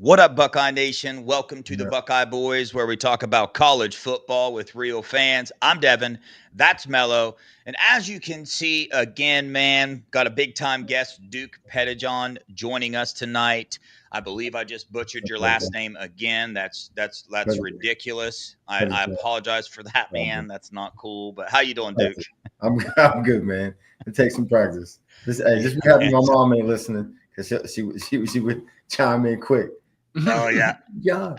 What up, Buckeye Nation? Welcome to the Yeah, Buckeye Boys, where we talk about college football with real fans. I'm Devin. That's Mello. And as you can see, again, man, got a big time guest, Duke Pettijohn, joining us tonight. I believe I just butchered your pleasure, last name again. That's pleasure, ridiculous. I pleasure. apologize for that, man. That's not cool. But how you doing, Duke? I'm I'm good, man. It takes some practice. Just be happy Yeah. my mom ain't listening because she would chime in quick. Oh yeah. Yeah,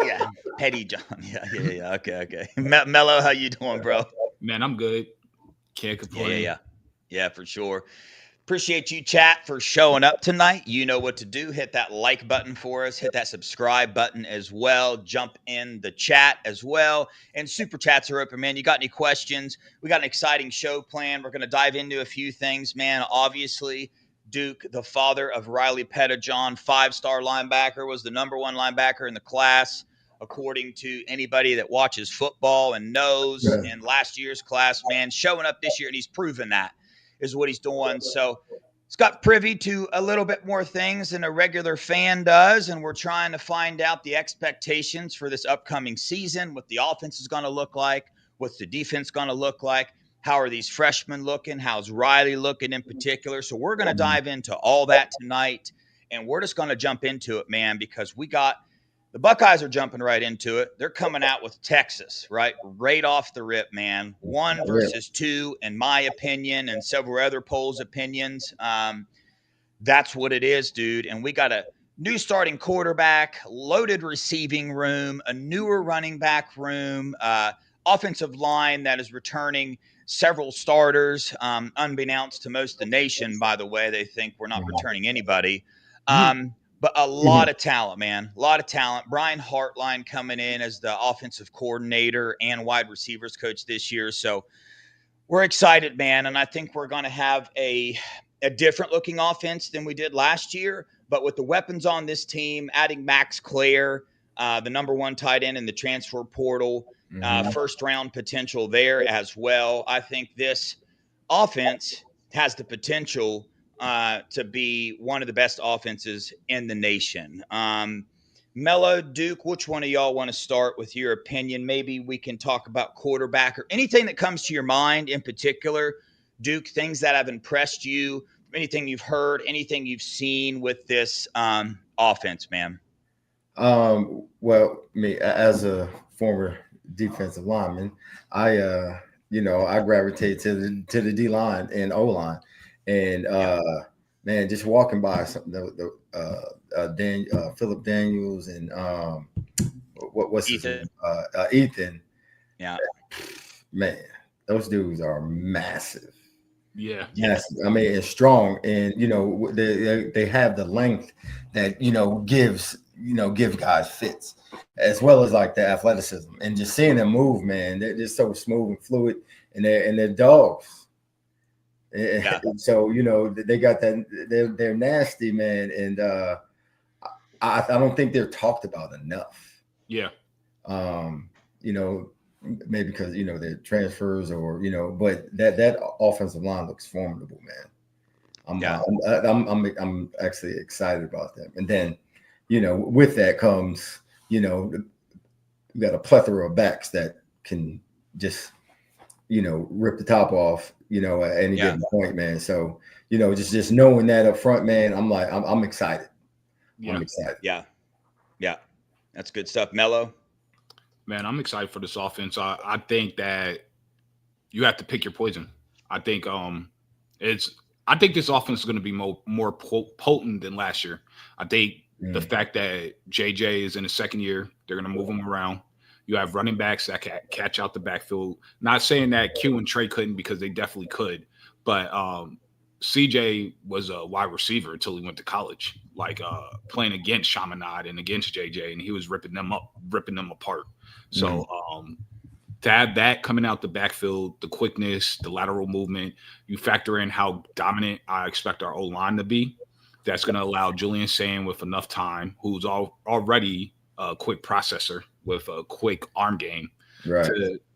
Yeah. Pettijohn. Yeah. Okay. Mello, how you doing, bro? Man, I'm good. Can't Yeah. complain. Yeah, for sure. Appreciate you, chat, for showing up tonight. You know what to do. Hit that like button for us. Hit that subscribe button as well. Jump in the chat as well. And super chats are open, man. You got any questions? We got an exciting show planned. We're going to dive into a few things, man. Obviously, Duke, the father of Riley Pettijohn, five-star linebacker, was the number one linebacker in the class, according to anybody that watches football and knows. yeah. In last year's class, man, showing up this year, and he's proven that is what he's doing. So he's got privy to a little bit more things than a regular fan does, and we're trying to find out the expectations for this upcoming season, what the offense is going to look like, what's the defense going to look like, how are these freshmen looking, how's Riley looking in particular. So we're going to dive into all that tonight, and we're just going to jump into it, man, because we got the Buckeyes are jumping right into it. They're coming out with Texas, right? Right off the rip, man. One Yeah. versus two, in my opinion, and several other polls' opinions. That's what it is, dude. And we got a new starting quarterback, loaded receiving room, a newer running back room, offensive line that is returning several starters, unbeknownst to most of the nation, by the way. They think we're not returning anybody. But a lot of talent, man. A lot of talent. Brian Hartline coming in as the offensive coordinator and wide receivers coach this year. So we're excited, man. And I think we're going to have a different looking offense than we did last year. But with the weapons on this team, adding Max Clare, the number one tight end in the transfer portal, first round potential there as well. I think this offense has the potential to be one of the best offenses in the nation. Mello, Duke, which one of y'all want to start with your opinion? Maybe we can talk about quarterback or anything that comes to your mind in particular. Duke, things that have impressed you, anything you've heard, anything you've seen with this offense, man. Well, me as a former defensive lineman, I gravitate to the D line and O line, and Yeah. man, just walking by some Philip Daniels and what's his Ethan. name, Ethan. Yeah. Man, those dudes are massive. Yeah. Yes, I mean, it's strong, and they have the length that give guys fits, as well as like the athleticism, and just seeing them move, man, they're just so smooth and fluid, and they're dogs. Yeah. So they got that they're nasty, man, and I don't think they're talked about enough. Yeah. You know, maybe because they're transfers or but that offensive line looks formidable, man. I'm Yeah. I'm actually excited about them. And then, with that comes, we got a plethora of backs that can just, rip the top off, at any Yeah. given point, man. So, just knowing that up front, man, I'm excited. I'm Yeah. excited. Yeah. Yeah. That's good stuff. Mello. Man, I'm excited for this offense. I think that you have to pick your poison. I think it's I think this offense is going to be more potent than last year. I think the fact that JJ is in his second year, they're going to move him around. You have running backs that can catch out the backfield. Not saying that Q and Trey couldn't, because they definitely could, but CJ was a wide receiver until he went to college, like playing against Chaminade and against JJ, and he was ripping them apart. So to have that coming out the backfield, the quickness, the lateral movement, you factor in how dominant I expect our O-line to be. That's going to allow Julian Sand, with enough time, who's already a quick processor with a quick arm game, Right.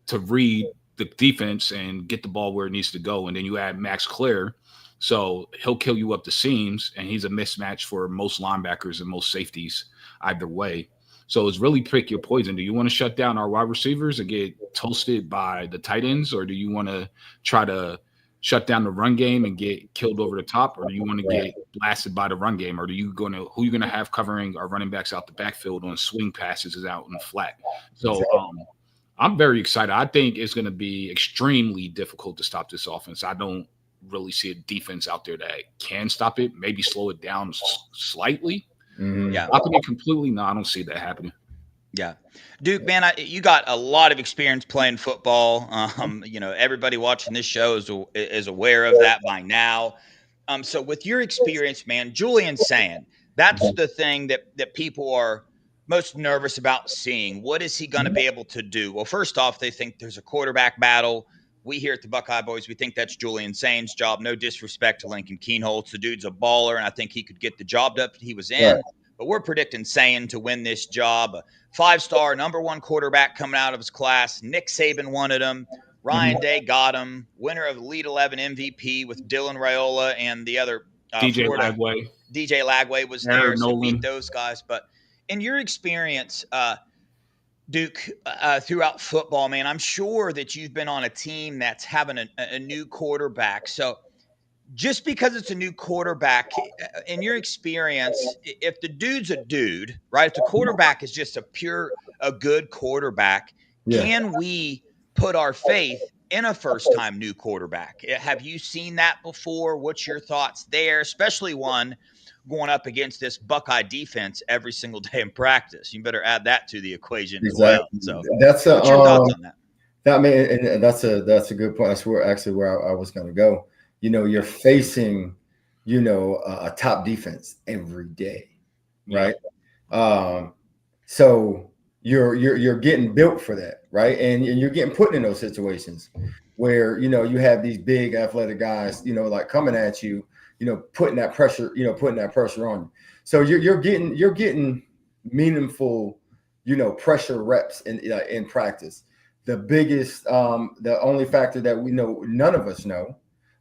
to read the defense and get the ball where it needs to go. And then you add Max Clare, So he'll kill you up the seams, and he's a mismatch for most linebackers and most safeties either way. So it's really pick your poison. Do you want to shut down our wide receivers and get toasted by the tight ends, or do you want to try to shut down the run game and get killed over the top, or do you want to get blasted by the run game, or who you going to have covering our running backs out the backfield on swing passes is out in the flat? So I'm very excited. I think it's going to be extremely difficult to stop this offense. I don't really see a defense out there that can stop it, maybe slow it down slightly. Yeah. Stopping it completely, no, I don't see that happening. Yeah. Duke, man, you got a lot of experience playing football. Everybody watching this show is aware of that by now. So with your experience, man, Julian Sand, that's the thing that people are most nervous about seeing. What is he going to be able to do? Well, first off, they think there's a quarterback battle. We here at the Buckeye Boyz, we think that's Julian Sand's job. No disrespect to Lincoln Keenholz. The dude's a baller, and I think he could get the job that he was in. Right. But we're predicting Sand to win this job. A 5-star, #1 quarterback coming out of his class. Nick Saban wanted him. Ryan Day got him. Winner of the Elite 11 MVP with Dylan Raiola and the other DJ Lagway. DJ Lagway was there, so beat those guys. But in your experience, Duke, throughout football, man, I'm sure that you've been on a team that's having a new quarterback. So just because it's a new quarterback, in your experience, if the dude's a dude, right, if the quarterback is just a good quarterback, can we put our faith in a first-time new quarterback? Have you seen that before? What's your thoughts there, especially one going up against this Buckeye defense every single day in practice? You better add that to the equation as well. So what's your thoughts on that? And that's a good point. That's where I was going to go. You're facing, a top defense every day, right? So you're getting built for that, right? And you're getting put in those situations where you have these big athletic guys, like coming at you, putting that pressure on you. So you're getting meaningful, pressure reps in practice. The biggest, the only factor that we know, none of us know,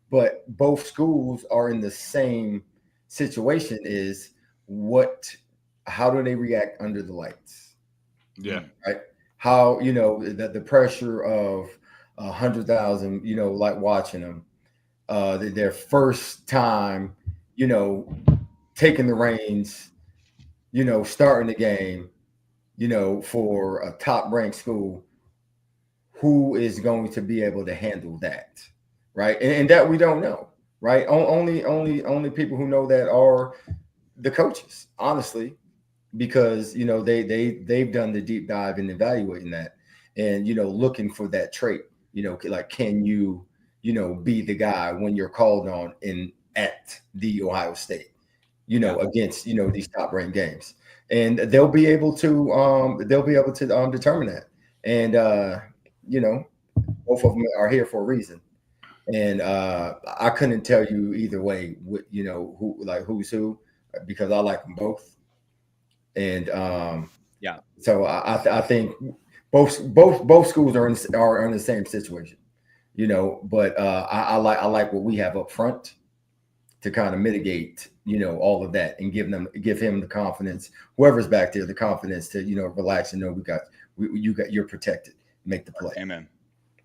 but both schools are in the same situation is how do they react under the lights? Yeah. Right. How, the pressure of 100,000, like watching them, their first time, taking the reins, starting the game, for a top ranked school, who is going to be able to handle that? Right. And that we don't know. Right. Only people who know that are the coaches, honestly, because, they've done the deep dive in evaluating that and, looking for that trait, like, can you, be the guy when you're called on at the Ohio State, against, these top ranked games, and they'll be able to determine that. And, both of them are here for a reason. And I couldn't tell you either way, who's who, because I like them both. And so I think both schools are in the same situation, But I like what we have up front to kind of mitigate, all of that and give him the confidence, whoever's back there, the confidence to relax and know you're protected, make the play. Amen.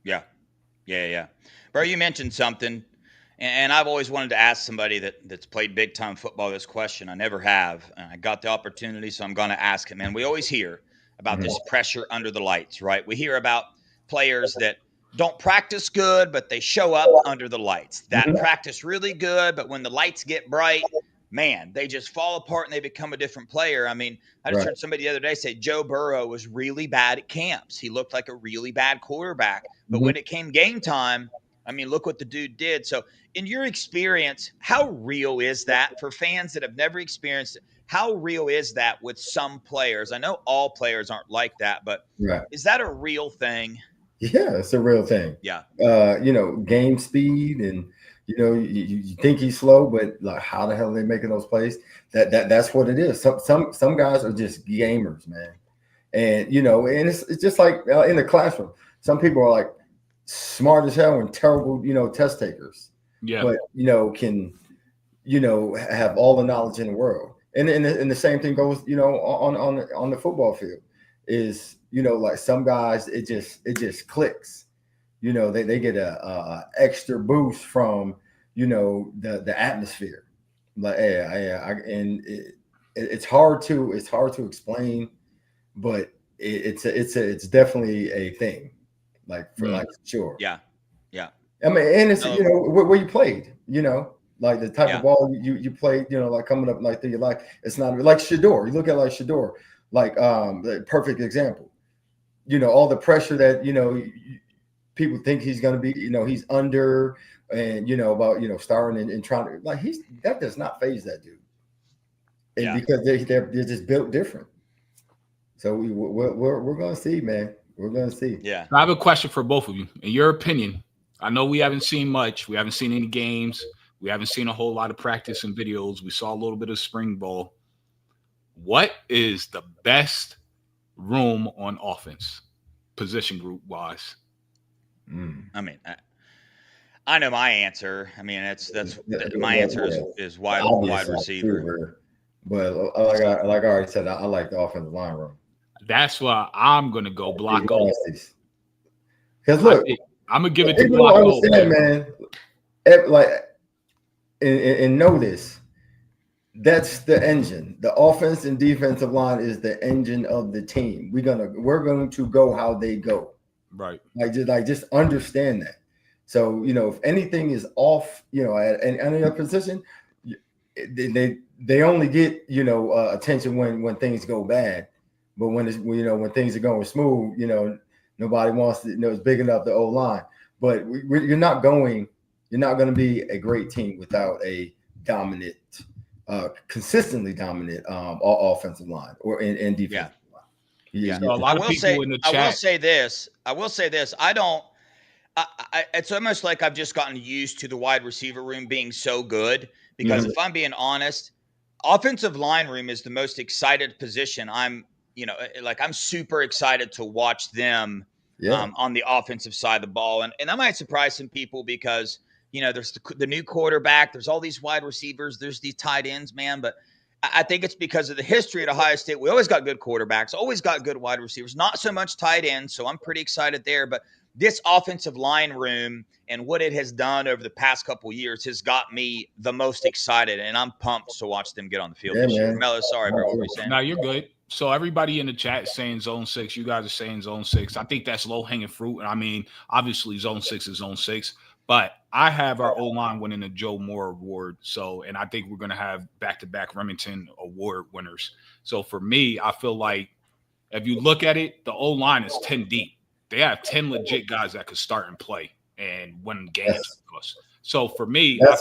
Yeah. Bro, you mentioned something, and I've always wanted to ask somebody that's played big-time football this question. I never have, and I got the opportunity, so I'm going to ask it, man. We always hear about this pressure under the lights, right? We hear about players that don't practice good, but they show up under the lights. That practice really good, but when the lights get bright, man, they just fall apart and they become a different player. I mean, I just heard somebody the other day say Joe Burrow was really bad at camps. He looked like a really bad quarterback. But when it came game time, I mean, look what the dude did. So in your experience, how real is that for fans that have never experienced it? How real is that with some players? I know all players aren't like that, but is that a real thing? Yeah, it's a real thing. Yeah. Game speed and, you think he's slow, but like, how the hell are they making those plays? That's what it is. Some guys are just gamers, man. And, and it's just like in the classroom, some people are like smart as hell and terrible, test takers. but can have all the knowledge in the world. And the same thing goes, on the football field is, like some guys, it just clicks. They get a extra boost from, the atmosphere. Like, and it's hard to explain, but it's definitely a thing. Like for sure. Yeah. Yeah. I mean, and it's where you played, like the type of ball you played, like coming up like through your life. It's not like Shador. You look at like Shador, like the perfect example. All the pressure that people think he's going to be, he's under, and about starting and trying to, like, that does not phase that dude, and because they're just built different. So we're going to see, man. We're going to see. Yeah. I have a question for both of you. In your opinion, I know we haven't seen much. We haven't seen any games. We haven't seen a whole lot of practice and videos. We saw a little bit of spring ball. What is the best room on offense, position group wise? I mean, I know my answer. I mean, that's my answer is wide receiver. But like I already said, I like the offensive line room. That's why I'm gonna go block O. Because look, I'm gonna give it to block O, man. Like, and know this. That's the engine. The offense and defensive line is the engine of the team. We're going to go how they go. Right. Just understand that. So, if anything is off, at any other position, they only get, attention when things go bad. But when when things are going smooth, nobody wants to, it's big enough the O-line. But you're not going to be a great team without a dominant, consistently dominant offensive line or in defense. Yeah. So a lot of people in the chat. I will say this. It's almost like I've just gotten used to the wide receiver room being so good, because if I'm being honest, offensive line room is the most excited position. I'm super excited to watch them on the offensive side of the ball. And that might surprise some people because, there's the new quarterback, there's all these wide receivers, there's these tight ends, man. But I think it's because of the history at Ohio State. We always got good quarterbacks, always got good wide receivers, not so much tight ends. So I'm pretty excited there. But this offensive line room and what it has done over the past couple of years has got me the most excited, and I'm pumped to watch them get on the field this year. Mello, sorry, bro, what were you saying? No, you're good. So everybody in the chat is saying zone 6. You guys are saying zone 6. I think that's low-hanging fruit. And I mean, obviously zone 6 is zone 6. But I have our O-line winning the Joe Moore Award. And I think we're going to have back-to-back Remington Award winners. So for me, I feel like if you look at it, the O-line is 10 deep. They have 10 legit guys that could start and play and win games for us. So for me, I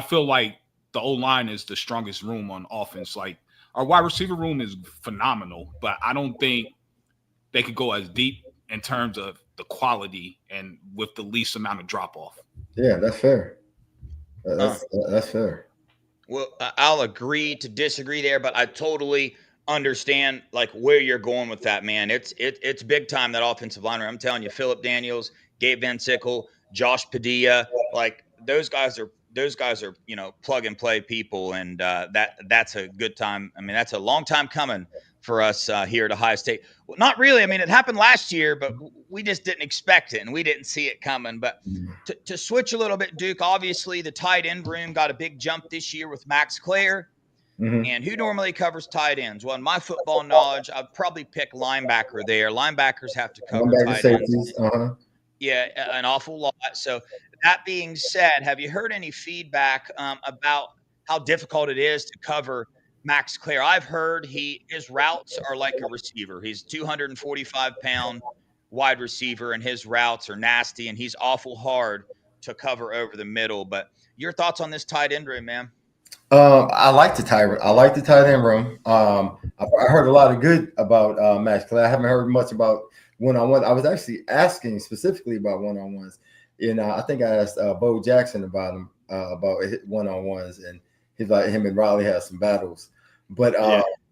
feel like the O-line is the strongest room on offense. Like, our wide receiver room is phenomenal, but I don't think they could go as deep in terms of the quality and with the least amount of drop off. Yeah, that's fair. That's fair. Well, I'll agree to disagree there, but I totally understand like where you're going with that, man. It's big time, that offensive line. I'm telling you, Phillip Daniels, Gabe Van Sickle, Josh Padilla, like those guys are plug and play people, and that's a good time. I mean, that's a long time coming for us here at Ohio State. Well, not really. I mean, it happened last year, but we just didn't expect it and we didn't see it coming. But to switch a little bit, Duke, obviously the tight end room got a big jump this year with Max Clare. And who normally covers tight ends? Well, in my football knowledge, I'd probably pick linebacker there. Linebackers have to cover tight ends. Yeah, an awful lot. So that being said, have you heard any feedback about how difficult it is to cover Max Clare? I've heard his routes are like a receiver. He's 245-pound wide receiver, and his routes are nasty, and he's awful hard to cover over the middle. But your thoughts on this tight end room, man? I like the tight end room. I heard a lot of good about Max Clare. I haven't heard much about one-on-one. I was actually asking specifically about one-on-ones. I think I asked Bo Jackson about him about one-on-ones, and he's like, him and Riley had some battles. But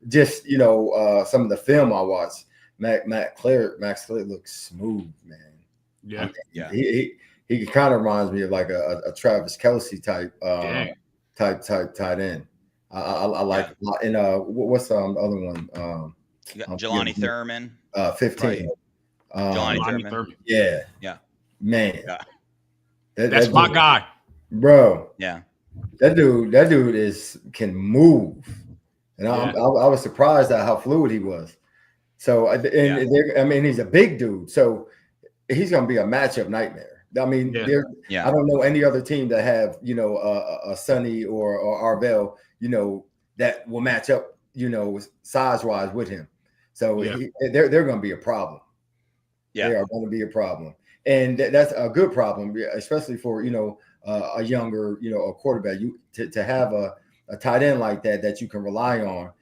just some of the film I watched, Max Clare looks smooth, man. Yeah, I mean, he kind of reminds me of like a Travis Kelce type tight end. I like Yeah. a lot. And what's the other one? You got Jelani Thurman. 15. Jelani Lonnie Thurman. Yeah, Yeah. man. Yeah. That's that my dude, guy. bro. Yeah. That dude can move, and I was surprised at how fluid he was. So I mean, he's a big dude, so he's going to be a matchup nightmare. I mean, I don't know any other team that have a Sonny or Arvell, that will match up, size wise with him. So they're going to be a problem. Yeah, they are going to be a problem, and that's a good problem, especially for a younger a quarterback. To have a tight end like that you can rely on,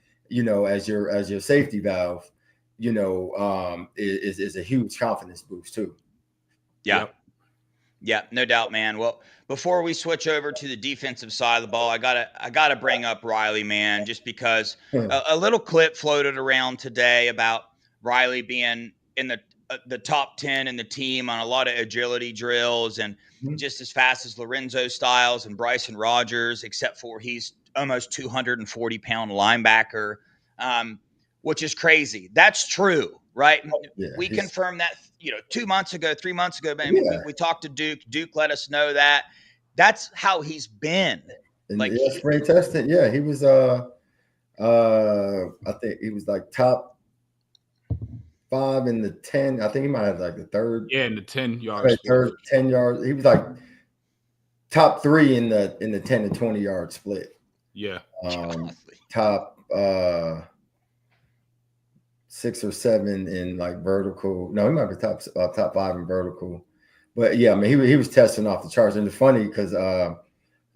as your safety valve, is a huge confidence boost too. Yeah. Yep. Yeah, no doubt, man. Well, before we switch over to the defensive side of the ball, I gotta bring up Riley, man, just because a little clip floated around today about Riley being in the top 10 in the team on a lot of agility drills and just as fast as Lorenzo Styles and Bryson Rogers, except for he's almost 240-pound linebacker, which is crazy. That's true, right? Yeah, we confirmed that 2 months ago, 3 months ago. I mean, we talked to Duke. Duke let us know that. That's how he's been. And like spring testing, he was I think he was like top 5 in the 10. I think he might have like the third. Yeah, in the 10 yards. Third 10 yards. He was like top 3 in the 10 to 20 yard split. Yeah. Top 6 or 7 in like vertical. No, he might be top 5 in vertical. But yeah, I mean he was testing off the charts. And it's funny because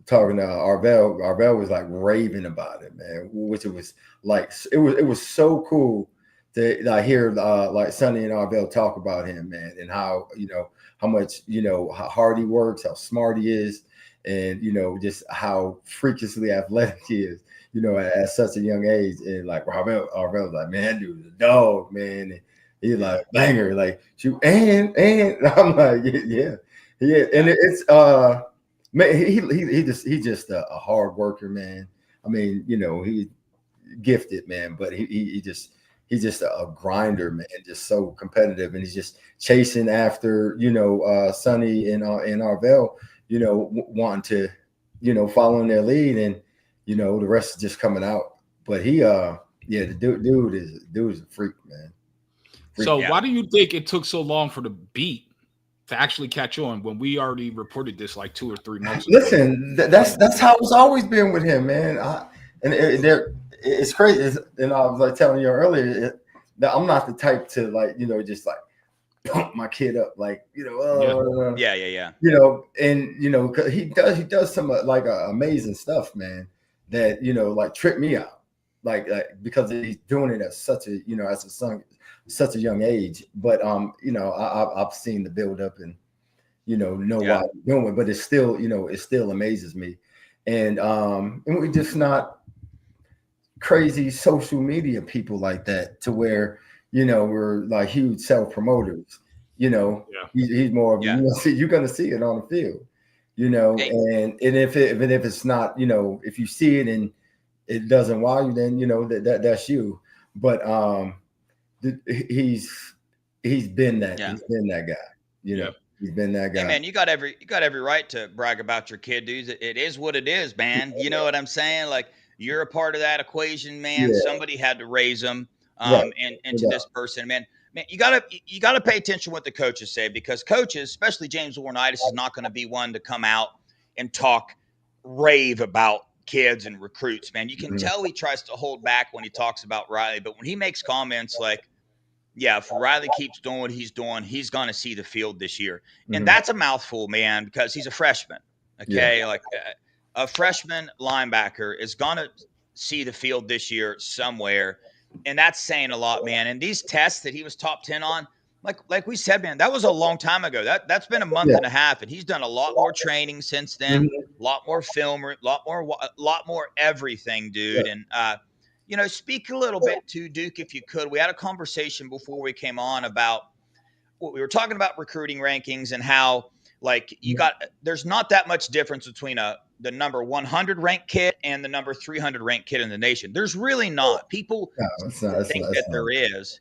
talking to Arvell was like raving about it, man. Which it was like it was so cool to hear like Sonny and Arvell talk about him, man, and how how much how hard he works, how smart he is, and just how freakishly athletic he is, at such a young age. And like Arvell was like, man, dude's a dog, man. And he's like banger, like shoot, and I'm like, yeah. And it's man, he's just a hard worker, man. I mean, he gifted, man, but he's just a grinder, man, just so competitive, and he's just chasing after Sonny and Arvell, wanting to following their lead, and the rest is just coming out. But he the dude is a freak, man. Why do you think it took so long for the beat to actually catch on when we already reported this like 2 or 3 months ago? Listen, that's how it's always been with him, man. It's crazy. And I was like telling you earlier that I'm not the type to like, just like pump my kid up, like, yeah. And cause he does some like amazing stuff, man, that, like trip me out, like because he's doing it at such a, as a son, such a young age. But, I've seen the build up and, why he's doing it, but it's still, it still amazes me. And we're just not crazy social media people like that to where, we're like huge self-promoters, he's more of, you're going to see it on the field, and if it's not, if you see it and it doesn't wow you, then, that's you. But he's been that, he's been that guy, He's been that guy. Hey, man, you got every right to brag about your kid, dudes. It is what it is, man. You know what I'm saying? Like, you're a part of that equation, man. Yeah. Somebody had to raise them, and to this person, man. You gotta pay attention to what the coaches say, because coaches, especially James Laurinaitis, is not going to be one to come out and rave about kids and recruits, man. You can tell he tries to hold back when he talks about Riley, but when he makes comments like, yeah, if Riley keeps doing what he's doing, he's going to see the field this year. And that's a mouthful, man, because he's a freshman. Okay. Yeah. Like a freshman linebacker is going to see the field this year somewhere. And that's saying a lot, man. And these tests that he was top 10 on, like we said, man, that was a long time ago. That's been a month and a half, and he's done a lot more training since then, a lot more film, a lot more everything, dude. And, speak a little bit to Duke, if you could. We had a conversation before we came on about what we were talking about recruiting rankings and how Like there's not that much difference between the number 100 ranked kid and the number 300 ranked kid in the nation. There's really not. People No, it's not. think that there is,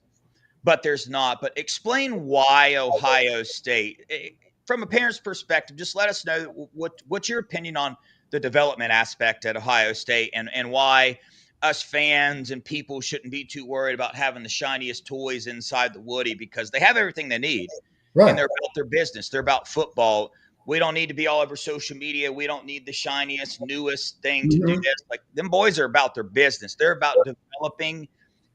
but there's not. But explain why Ohio State, from a parent's perspective, just let us know what's your opinion on the development aspect at Ohio State, and why us fans and people shouldn't be too worried about having the shiniest toys inside the Woody, because they have everything they need. Right. And they're about their business. They're about football. We don't need to be all over social media. We don't need the shiniest, newest thing to do this. Like, them boys are about their business. They're about developing,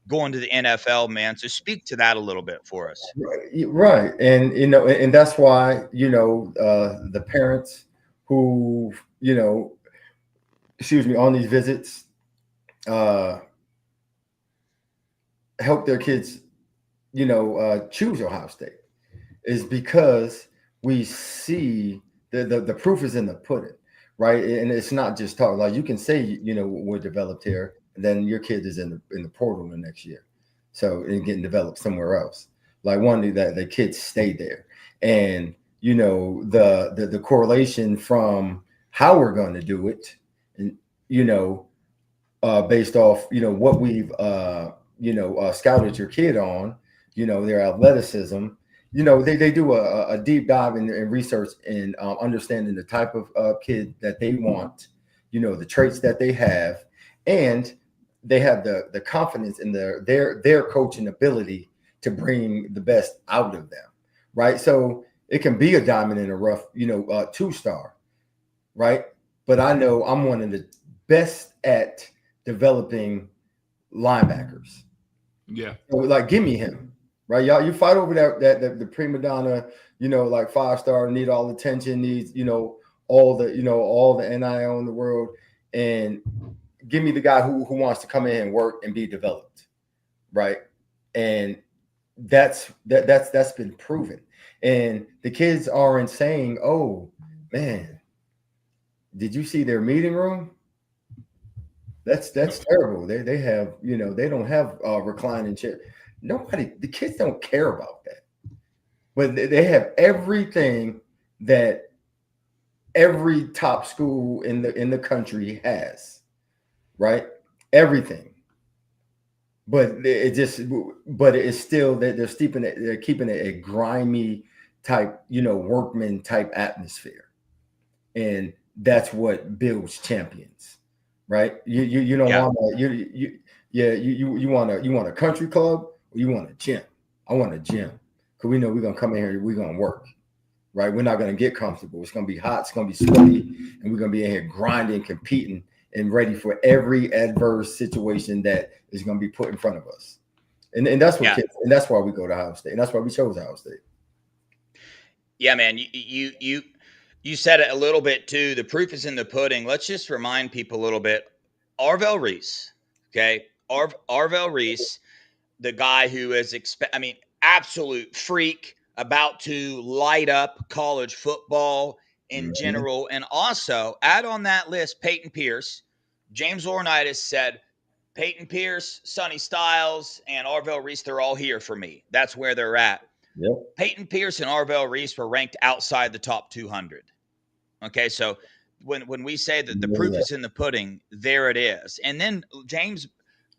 going to the NFL, man. So speak to that a little bit for us. Right. And, and that's why, the parents who, on these visits, help their kids, choose Ohio State, is because we see the proof is in the pudding, right? And it's not just talk. Like, you can say, we're developed here, and then your kid is in the portal the next year, so and getting developed somewhere else. Like, one that the kids stay there, and the correlation from how we're going to do it, and based off what we've scouted your kid on, their athleticism. They do a deep dive in research and understanding the type of kid that they want, the traits that they have, and they have the confidence in their coaching ability to bring the best out of them, right? So it can be a diamond in a rough, 2-star, right? But I know I'm one of the best at developing linebackers. Yeah. So, like, give me him. Right, y'all, you fight over that the prima donna, like 5-star, need all attention, needs, all the NIL in the world, and give me the guy who wants to come in and work and be developed, right? And that's been proven. And the kids aren't saying, "Oh man, did you see their meeting room? That's terrible. They have, they don't have reclining chair." The kids don't care about that, but they have everything that every top school in the country has, right? Everything, but it's still that they're keeping it a grimy type, workman type atmosphere, and that's what builds champions, right? You don't want you want a country club. You want a gym. I want a gym, because we know we're going to come in here, we're going to work, right? We're not going to get comfortable. It's going to be hot. It's going to be sweaty. And we're going to be in here grinding, competing, and ready for every adverse situation that is going to be put in front of us. And that's what kids, and that's why we go to Ohio State. And that's why we chose Ohio State. Yeah, man. You said it a little bit too. The proof is in the pudding. Let's just remind people a little bit. Arvell Reese, okay? Arvell Reese, the guy who is, absolute freak, about to light up college football in general. And also add on that list Peyton Pierce. James Laurinaitis said, Peyton Pierce, Sonny Styles, and Arvell Reese, they're all here for me. That's where they're at. Yep. Peyton Pierce and Arvell Reese were ranked outside the top 200. Okay, so when we say that the proof is in the pudding, there it is. And then James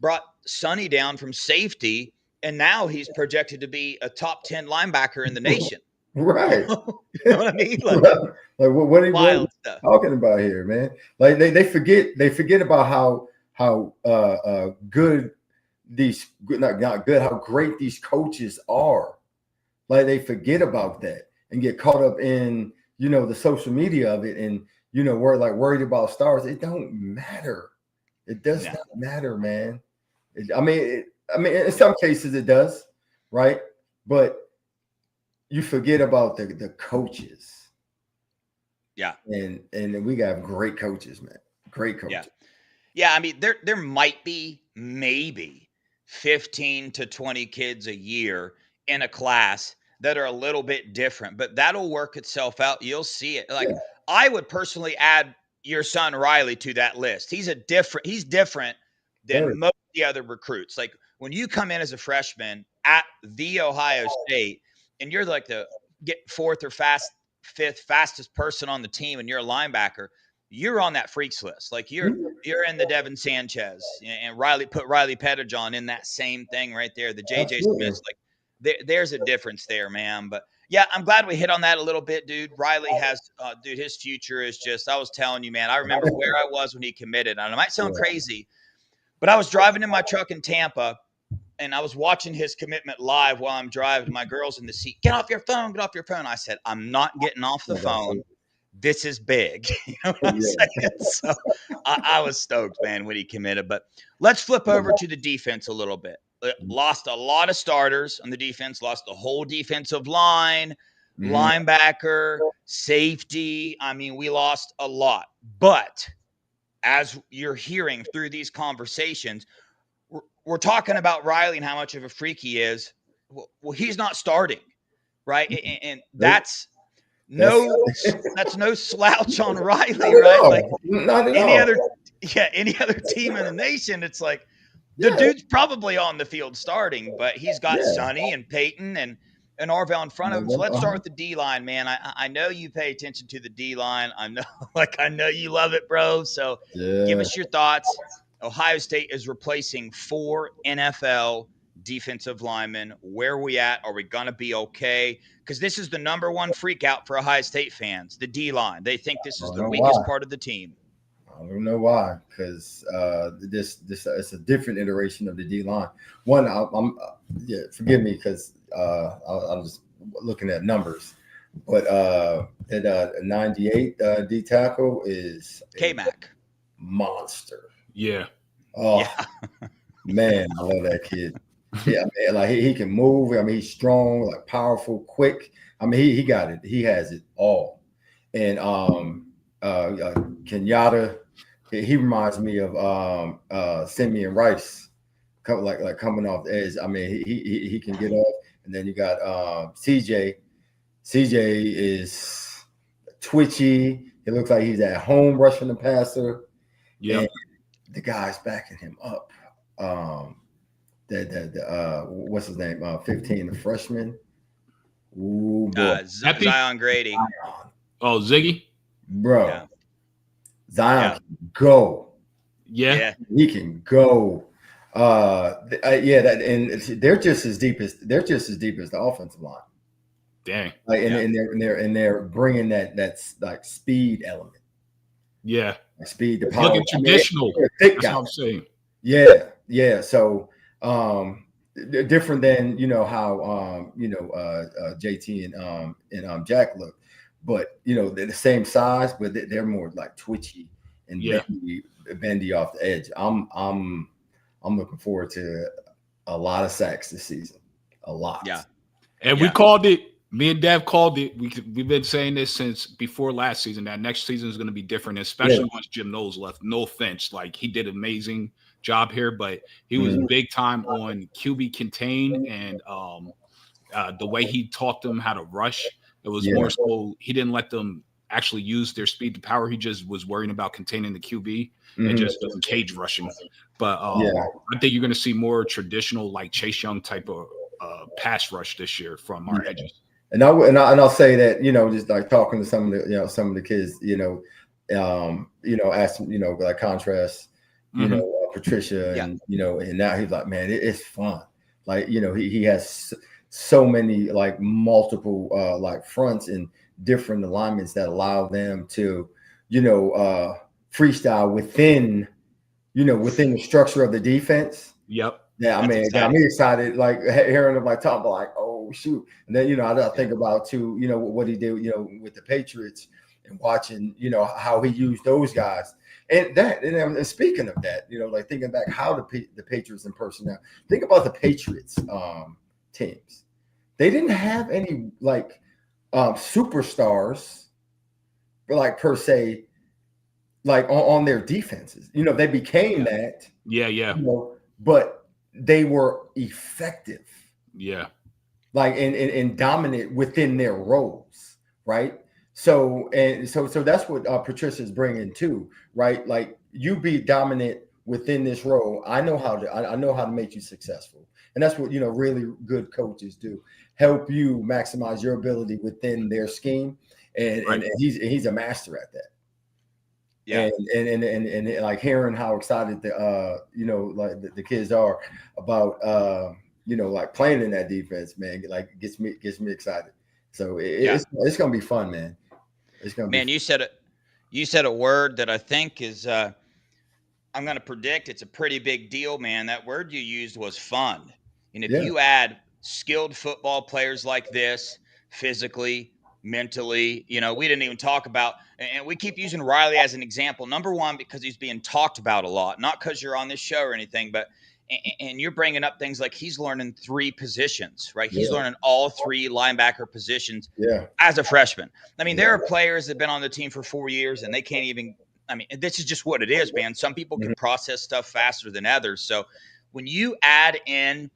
brought Sonny down from safety, and now he's projected to be a top 10 linebacker in the nation. Right. You know what I mean? Like what are you stuff. Talking about here, man? Like they forget about how good these not good, how great these coaches are. Like, they forget about that and get caught up in the social media of it, and we're like worried about stars. It don't matter. It does not matter, man. In some cases it does, right? But you forget about the coaches. Yeah. And we got great coaches, man. Great coaches. Yeah. There might be maybe 15 to 20 kids a year in a class that are a little bit different, but that'll work itself out. You'll see it. Like, I would personally add your son Riley to that list. He's different than most of the other recruits. Like, when you come in as a freshman at the Ohio State, and you're like the fourth or fifth fastest person on the team and you're a linebacker, you're on that freaks list. Like you're in the Devin Sanchez, and Riley Pettijohn in that same thing right there. The JJ Smiths, like there's a difference there, man. But yeah, I'm glad we hit on that a little bit, dude. Riley has, dude, his future is just, I was telling you, man, I remember where I was when he committed. And it might sound crazy, but I was driving in my truck in Tampa, and I was watching his commitment live while I'm driving. My girl's in the seat. Get off your phone. Get off your phone. I said, I'm not getting off the phone. This is big. You know what I'm saying? So I was stoked, man, when he committed. But let's flip over to the defense a little bit. Lost a lot of starters on the defense, lost the whole defensive line, linebacker, safety. I mean, we lost a lot. But as you're hearing through these conversations, we're talking about Riley and how much of a freak he is. Well, he's not starting, right? And that's no slouch on Riley, right? Like any other team in the nation, it's like the dude's probably on the field starting, but he's got Sonny and Peyton and Arvell in front of him. So let's start with the D-line, man. I know you pay attention to the D-line. I know you love it, bro. So give us your thoughts. Ohio State is replacing 4 NFL defensive linemen. Where are we at? Are we going to be okay? Because this is the number one freak out for Ohio State fans, the D-line. They think this is the weakest part of the team. I don't know why, because this it's a different iteration of the D-line. One, forgive me, because I'm just looking at numbers. But that 98 D tackle is K-Mac. Monster. Yeah. Oh, yeah. Man, I love that kid. Yeah, man, like he can move. I mean, he's strong, like powerful, quick. I mean, he got it. He has it all. And Kenyatta, he reminds me of Simeon Rice, coming off the edge. I mean, he can get off. And then you got CJ. CJ is twitchy. He looks like he's at home rushing the passer. Yeah. The guy's backing him up. What's his name? 15, the freshman. Ooh, Zion Grady. Oh, Ziggy, bro. Yeah. Zion can go. Yeah, he can go. And they're just as deep as the offensive line. Dang. Like, and they're bringing that's like speed element. Yeah. Speed, the power. Looking traditional. That's what I'm saying. Yeah. So different than how JT and Jack look, but they're the same size, but they're more like twitchy and bendy off the edge. I'm looking forward to a lot of sacks this season. A lot. Yeah. And we called it. Me and Dev called it. We've been saying this since before last season, that next season is going to be different, especially once Jim Knowles left. No offense. Like, he did an amazing job here, but he was big time on QB contain and the way he taught them how to rush. It was more so he didn't let them actually use their speed to power. He just was worrying about containing the QB and just doing cage rushing. But I think you're going to see more traditional, like Chase Young type of pass rush this year from our edges. And I'll say that, just like talking to some of the kids, ask them, like contrast, Patricia and, and now he's like, man, it's fun. Like, he has so many like multiple like fronts and different alignments that allow them to, freestyle within the structure of the defense. Yep. Yeah, I mean, got me excited, like hearing him like talk about like, oh shoot, and then I think about too, what he did, with the Patriots and watching, how he used those guys, and speaking of that, like thinking back how the Patriots in personnel. Think about the Patriots teams. They didn't have any like superstars, like per se, like on their defenses. They became that. Yeah. But they were effective. Yeah. Like and dominant within their roles, right? So that's what Patricia's bringing too, right? Like, you be dominant within this role. I know how to make you successful. And that's what, really good coaches do. Help you maximize your ability within their scheme and he's a master at that. Yeah. And like hearing how excited the kids are about like playing in that defense, man, like gets me excited. So it's gonna be fun, man. It's gonna be fun. You said a word that I think is I'm gonna predict it's a pretty big deal, man. That word you used was fun. And if you add skilled football players like this, physically, mentally, we didn't even talk about, and we keep using Riley as an example. Number one, because he's being talked about a lot, not because you're on this show or anything, but and you're bringing up things like he's learning 3 positions, right? He's learning all 3 linebacker positions as a freshman. I mean, there are players that have been on the team for 4 years and they can't even, this is just what it is, man. Some people can process stuff faster than others. So when you add in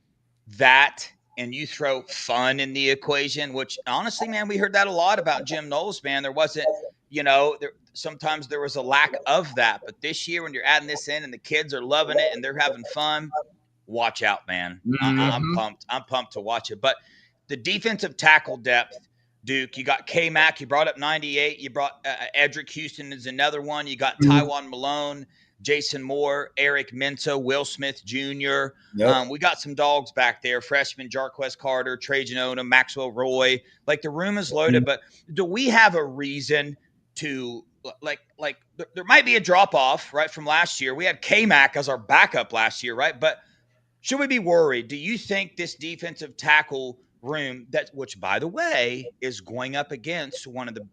that and you throw fun in the equation, which honestly, man, we heard that a lot about Jim Knowles, man. There wasn't, sometimes there was a lack of that. But this year, when you're adding this in and the kids are loving it and they're having fun, watch out, man. I'm pumped. I'm pumped to watch it. But the defensive tackle depth, Duke, you got K-Mac, you brought up 98. You brought Edric Houston is another one. You got Tywan Malone, Jason Moore, Eric Mensah, Will Smith Jr. We got some dogs back there, freshman Jarquez Carter, Trajan Odom, Maxwell Roy. Like, the room is loaded, but do we have a reason to like there might be a drop-off, right, from last year? We had K-Mac as our backup last year, right? But should we be worried? Do you think this defensive tackle room, which by the way is going up against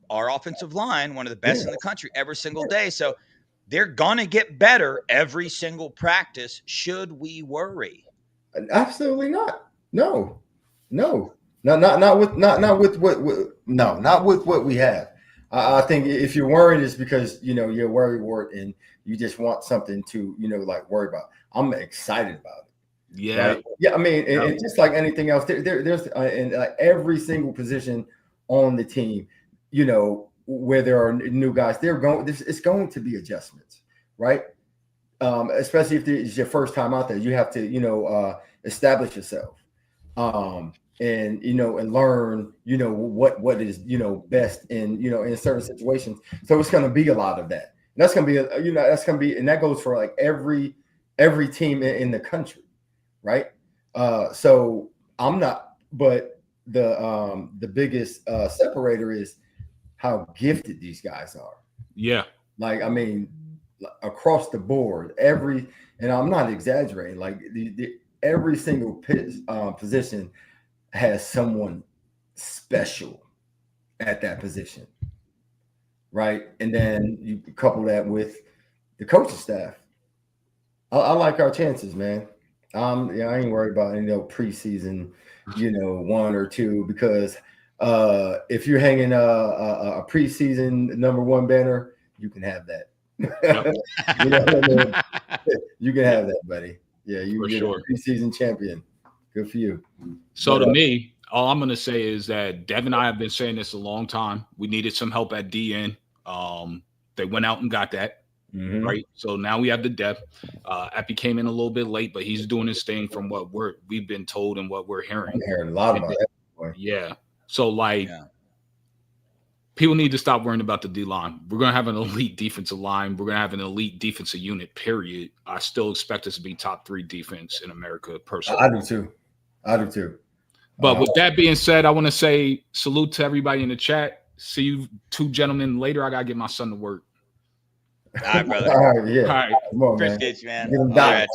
our offensive line, one of the best in the country every single day, so they're gonna get better every single practice? Should we worry? Absolutely not. No, not with what we have. I think if you're worried, it's because you're worried and you just want something to like worry about. I'm excited about it. Yeah. Right? Yeah. I mean, and just like anything else, there's in every single position on the team, where there are new guys, it's going to be adjustments, right? Especially if it's your first time out there, you have to, establish yourself, and learn, what is, best in certain situations. So it's going to be a lot of that. And that's going to be, and that goes for like every team in the country. Right. So I'm not, but the biggest separator is how gifted these guys are. Yeah. Like, I mean, across the board, and I'm not exaggerating, like every single position has someone special at that position. Right. And then you couple that with the coaching staff. I like our chances, man. I ain't worried about preseason, 1 or 2, because if you're hanging a preseason #1 banner, you can have that. You can have that, buddy. Yeah, you're a preseason champion. Good for you. So to me, all I'm going to say is that Dev and I have been saying this a long time. We needed some help at DN. They went out and got that. Right. So now we have the depth. Epi came in a little bit late, but he's doing his thing from what we've been told and what we're hearing. I'm hearing a lot about that. Yeah. So people need to stop worrying about the D line. We're going to have an elite defensive line. We're going to have an elite defensive unit, period. I still expect us to be top 3 defense in America, personally. I do too. But with that being said, I want to say salute to everybody in the chat. See you 2 gentlemen later. I got to get my son to work. All right, brother. All right, yeah. All right. Come on, Appreciate man. you, man.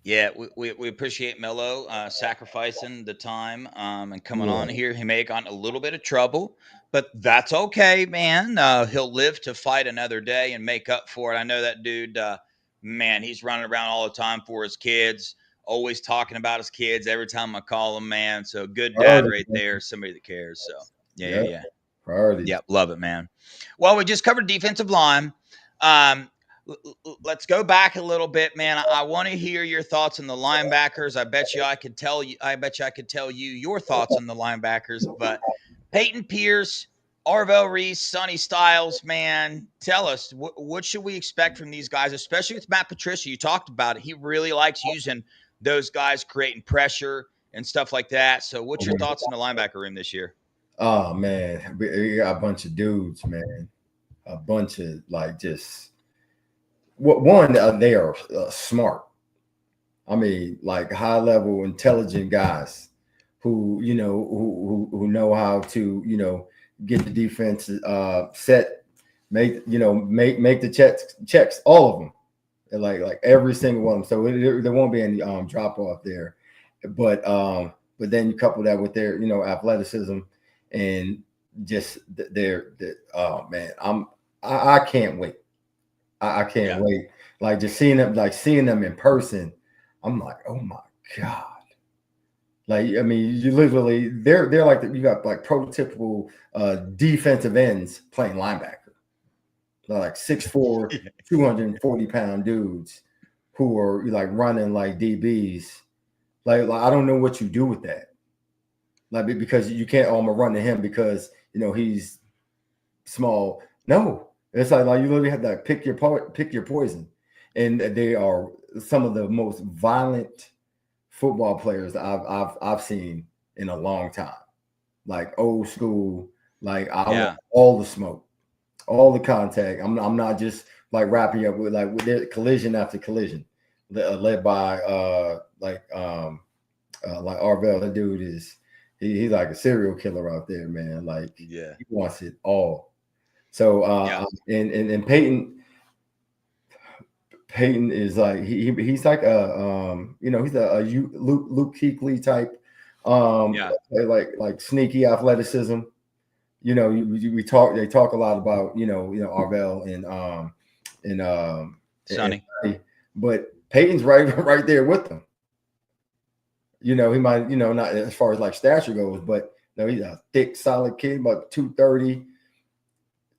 Yeah, we appreciate Mello sacrificing the time and coming on here. He may have gotten a little bit of trouble, but that's okay, man. He'll live to fight another day and make up for it. I know that dude, man, he's running around all the time for his kids, always talking about his kids every time I call him, man. So good dad right there, somebody that cares. So, yeah. Priority. Yep, love it, man. Well, we just covered defensive line. Let's go back a little bit, man. I want to hear your thoughts on the linebackers. I bet you I could tell you your thoughts on the linebackers. But Peyton Pierce, Arvell Reese, Sonny Styles, man, tell us what should we expect from these guys, especially with Matt Patricia. You talked about it. He really likes using those guys, creating pressure and stuff like that. So, what's your thoughts on the linebacker room this year? Oh man, we got a bunch of dudes, man. A bunch of like just one. They are smart. I mean, like high level, intelligent guys who who know how to get the defense set, make the checks, all of them, and like every single one. So there won't be any drop off there, but then you couple that with their athleticism and just their oh man, I can't wait. I can't wait. Like just seeing them in person. I'm like, oh my God. Like, I mean, you literally they're like you got like prototypical defensive ends playing linebacker. They're like 6'4", 240-pound dudes who are like running like DBs. Like I don't know what you do with that. Like because you can't run to him because he's small. No, it's like you literally have to pick your poison, and they are some of the most violent football players I've seen in a long time. Like old school. Like I want all the smoke, all the contact. I'm not just like wrapping up with their collision after collision, led by like Arvell. That dude is he's like a serial killer out there, man. Like he wants it all. So and Peyton is like he's like he's a Luke Kuechly type like sneaky athleticism. They talk a lot about Arvell and Sonny, but Peyton's right there with them. He might not as far as like stature goes, but he's a thick, solid kid, about 230,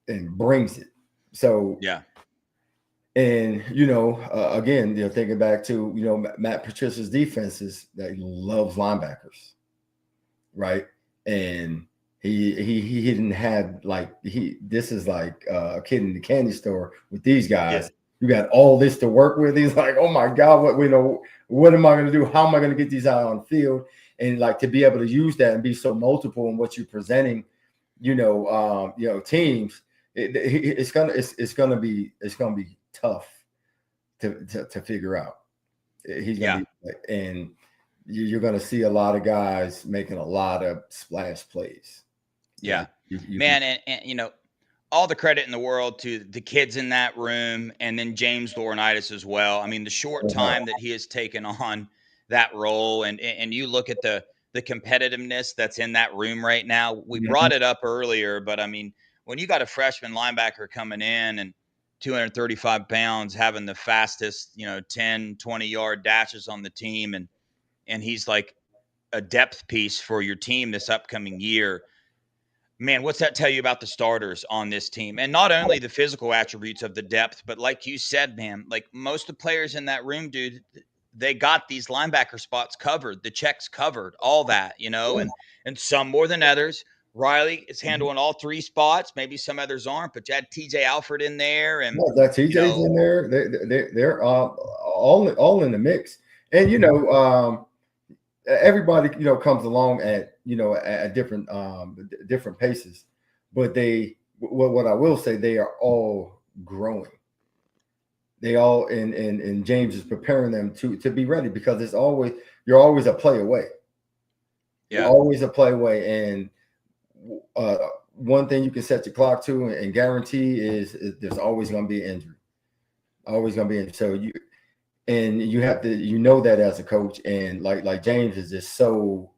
and brings it. So and again, thinking back to Matt Patricia's defenses, that he loves linebackers, right? And he didn't have this is like a kid in the candy store with these guys. You got all this to work with. He's like, oh my God, what am I going to do? How am I going to get these out on the field? And like to be able to use that and be so multiple in what you're presenting, teams. It's gonna be tough to figure out. He's gonna be, and you're gonna see a lot of guys making a lot of splash plays. Man, and all the credit in the world to the kids in that room, and then James Laurinaitis as well. I mean, the short time that he has taken on that role, and you look at the competitiveness that's in that room right now. We brought it up earlier, but I mean, when you got a freshman linebacker coming in and 235 pounds, having the fastest 10, 20-yard dashes on the team, and he's like a depth piece for your team this upcoming year. Man, what's that tell you about the starters on this team? And not only the physical attributes of the depth, but like you said, man, like most of the players in that room, dude, they got these linebacker spots covered, the checks covered, all that, and some more than others. Riley is handling all three spots. Maybe some others aren't, but you had TJ Alford in there, and that TJ's in there. They're all in the mix, and everybody comes along at at different paces, but what I will say, they are all growing. They all and James is preparing them to be ready, because you're always a play away. You're always a play away, and one thing you can set your clock to and guarantee is there's always going to be an injury. Always going to be injury. So you have to that as a coach, and like James is just so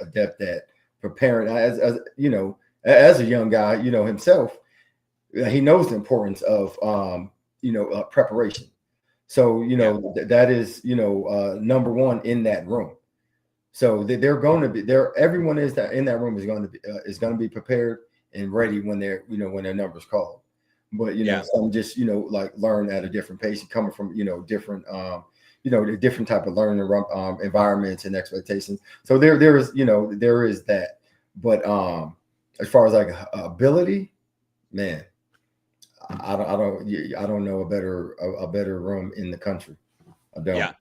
adept at preparing as a young guy himself. He knows the importance of preparation. So that is number one in that room. So they're going to be there. Everyone in that room is going to be prepared and ready when they're when their number's called. But some just like learn at a different pace, coming from different different type of learning environments and expectations. So there is that. But as far as like ability, man, I don't know a better room in the country. I don't.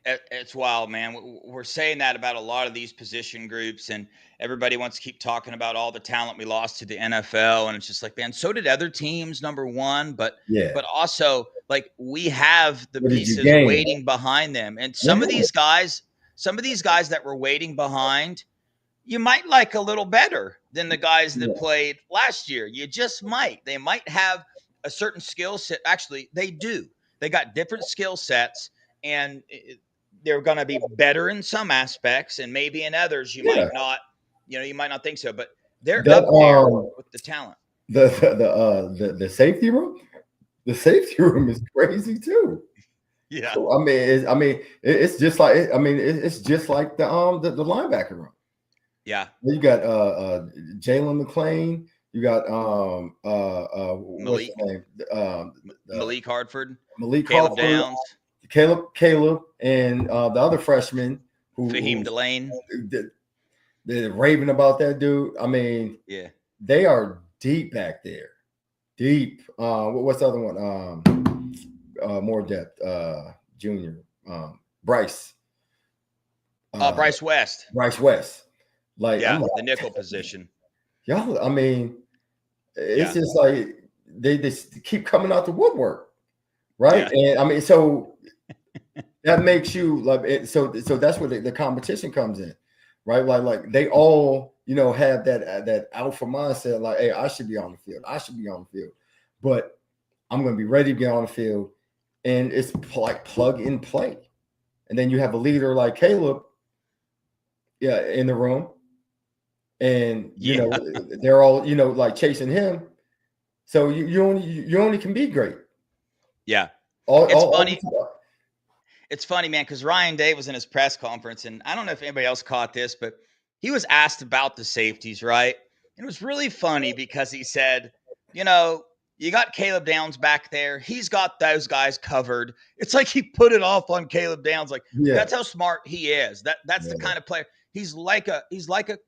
It's wild, man. We're saying that about a lot of these position groups, and everybody wants to keep talking about all the talent we lost to the NFL, and it's just like, man, so did other teams. Number one, Yeah. but also like we have the What did you pieces gain? waiting behind them, and Yeah. some of these guys that were waiting behind, you might like a little better than the guys that Yeah. played last year. You just might. They might have a certain skill set. Actually, they do. They got different skill sets, and they're going to be better in some aspects, and maybe in others you Yeah. might not. You might not think so, but they're That up there with the talent. the safety room, the safety room is crazy too. Yeah, So, it's just like it's just like the linebacker room. yeah. You got Jalen McClain. You got what's Malik, his name? Malik Hartford, Malik Caleb Hartford, Downs, Caleb, and the other freshman Fahim Delane. they're raving about that dude. I mean, Yeah, they are deep back there. Deep. What's the other one? More depth. Junior. Bryce. Bryce West. Bryce West. Like, Yeah, I'm like, the nickel position. y'all, I mean, it's Yeah. just like they keep coming out the woodwork, right? Yeah. And I mean, so that makes you like so that's where the competition comes in, right? Like they all have that alpha mindset, like, hey, I should be on the field, I should be on the field, but I'm going to be ready to get on the field, and it's like plug and play. And then you have a leader like Caleb, in the room, and they're all like chasing him. So you only can be great. Yeah. Funny. It's funny, man, because Ryan Day was in his press conference, and I don't know if anybody else caught this, but he was asked about the safeties, right? And it was really funny because he said, you got Caleb Downs back there. He's got those guys covered. It's like he put it off on Caleb Downs. Like, that's how smart he is. That's the kind of player. He's like a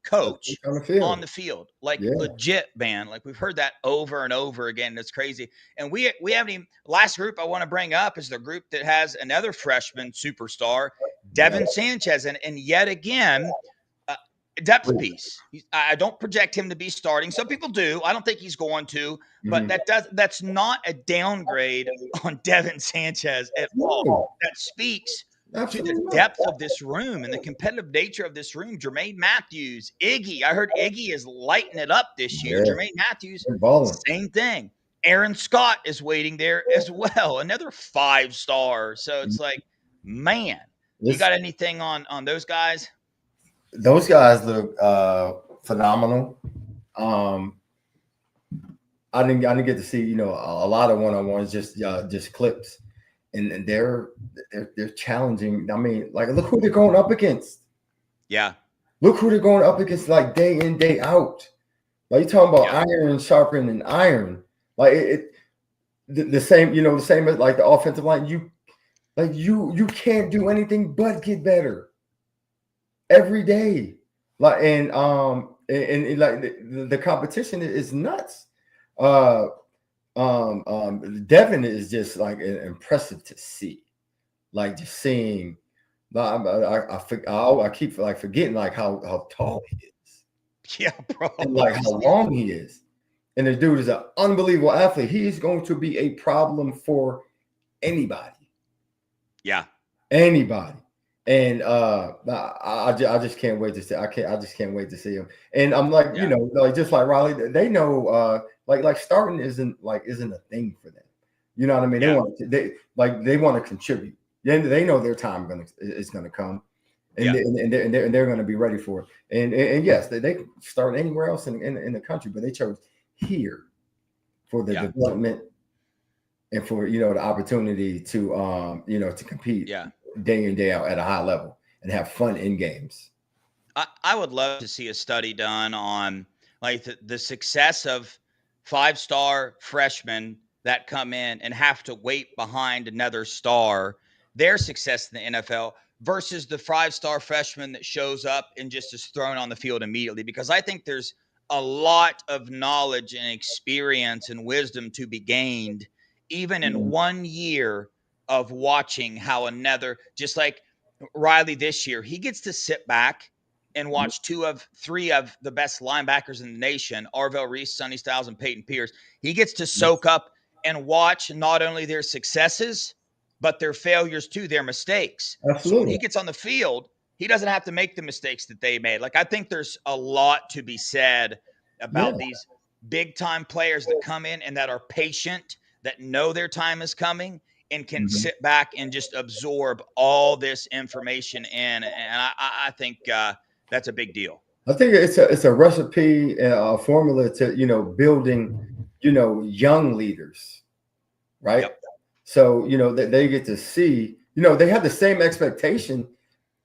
coach on the field, like legit, man. Like we've heard that over and over again. It's crazy. And we haven't even. Last group I want to bring up is the group that has another freshman superstar, Devin Sanchez, and yet again, depth piece. I don't project him to be starting. Some people do. I don't think he's going to, but that's not a downgrade on Devin Sanchez at all. That speaks to the depth of this room and the competitive nature of this room. Jermaine Matthews, Iggy. I heard Iggy is lighting it up this year. Jermaine Matthews, same thing. Aaron Scott is waiting there as well. Another 5-star. So it's like, man, you got anything on those guys? Those guys look phenomenal. I didn't get to see a lot of one-on-ones, just clips, and they're challenging. I mean, like, look who they're going up against. Yeah, look who they're going up against, like day in, day out. Like, you're talking about iron sharpening iron. Like the same, the same as like the offensive line. You can't do anything but get better every day. Like, and like the competition is nuts. Devin is just like impressive to see. Like, just seeing, I keep like forgetting like how tall he is. Yeah, bro. And like how long he is. And the dude is an unbelievable athlete. He is going to be a problem for anybody. Yeah. Anybody. And I just can't wait to see. I just can't wait to see him. And I'm like, like just like Riley, they know like starting isn't a thing for them. You know what I mean? They want to contribute. They know their time is gonna come, and they're gonna be ready for it. And yes, they can start anywhere else in the country, but they chose here for the development and for the opportunity to to compete day in, day out at a high level and have fun in games. I would love to see a study done on like the success of 5-star freshmen that come in and have to wait behind another star, their success in the NFL versus the 5-star freshman that shows up and just is thrown on the field immediately. Because I think there's a lot of knowledge and experience and wisdom to be gained, even in 1 year of watching how another, just like Riley this year, he gets to sit back and watch 3 of the best linebackers in the nation, Arvell Reese, Sonny Styles, and Peyton Pierce. He gets to soak up and watch not only their successes, but their failures too, their mistakes. So when Absolutely. he gets on the field, he doesn't have to make the mistakes that they made. Like, I think there's a lot to be said Yeah. about these big time players that come in and that are patient, that know their time is coming, and can sit back and just absorb all this information in. And I think that's a big deal. I think it's a recipe, a formula to building young leaders, right? Yep. So that they get to see they have the same expectation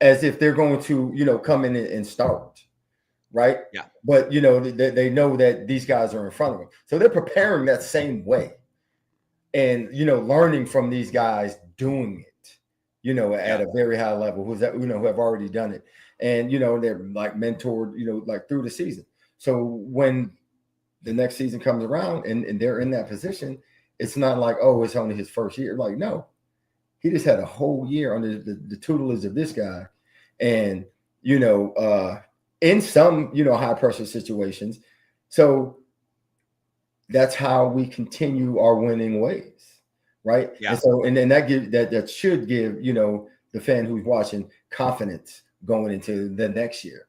as if they're going to come in and start, right? Yeah. But they know that these guys are in front of them, so they're preparing that same way, and learning from these guys doing it, at a very high level, who have already done it, and they're like mentored, like through the season. So when the next season comes around and they're in that position, it's not like, oh, it's only his first year. Like, no, he just had a whole year under the tutelage of this guy, and in some high pressure situations. So that's how we continue our winning ways, right? Yeah. And so, and then that should give the fan who's watching confidence going into the next year,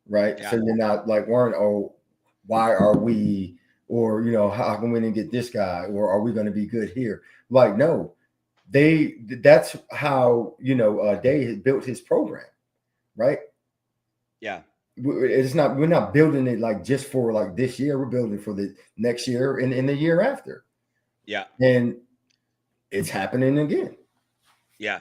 right? Yeah. So you're not like worrying, oh, why are we, or how can we didn't get this guy, or are we going to be good here? Like, no, that's how Day has built his program, right? Yeah. We're not building it like just for like this year. We're building for the next year and in the year after. Yeah. And it's happening again. Yeah.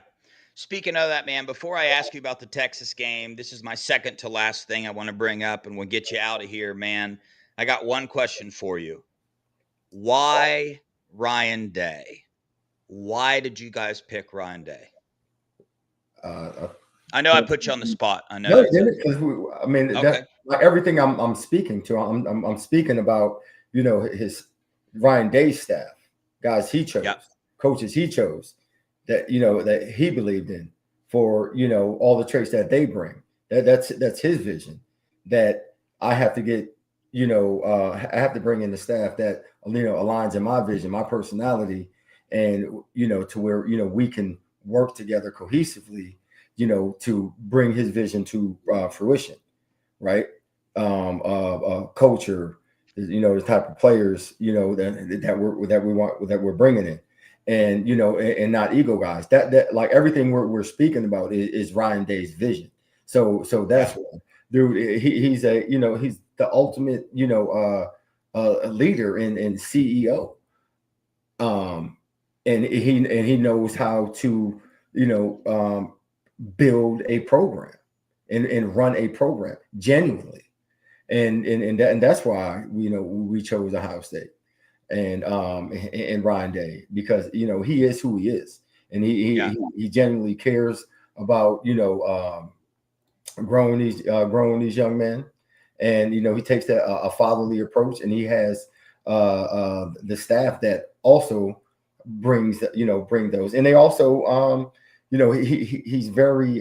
Speaking of that, man, before I ask you about the Texas game, this is my second to last thing I want to bring up, and we'll get you out of here, man. I got one question for you. Why Ryan Day? Why did you guys pick Ryan Day? I know I put you on the spot. I know. No, I mean, Okay. that's like everything I'm speaking to. I'm speaking about his Ryan Day's staff, guys he chose, coaches he chose, that that he believed in, for all the traits that they bring. That's his vision. That I have to get I have to bring in the staff that aligns in my vision, my personality, and to where we can work together cohesively, to bring his vision to fruition, right? Culture, the type of players, that we're bringing in, and and not ego guys. That like everything we're speaking about is Ryan Day's vision. So that's what, dude. He's he's the ultimate leader and CEO. And he knows how to build a program and run a program genuinely, and that's why we chose Ohio State and Ryan Day, because he is who he is, and he genuinely cares about growing these young men, and he takes that a fatherly approach, and he has the staff that also brings bring those, and they also he's very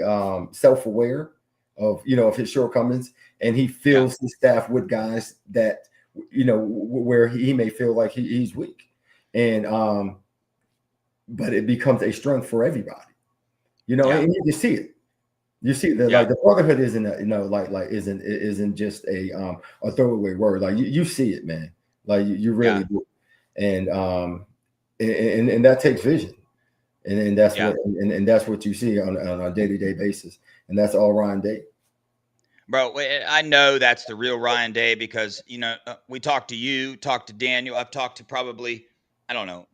self-aware of of his shortcomings, and he fills his staff with guys that where he may feel like he's weak, and but it becomes a strength for everybody, and you see it. You see that like the brotherhood isn't isn't just a throwaway word. Like you see it, man. Like you really do, and that takes vision, and that's what and that's what you see on a day-to-day basis, and that's all Ryan Day. Bro, I know that's the real Ryan Day, because we talked to you, talked to Daniel. I've talked to probably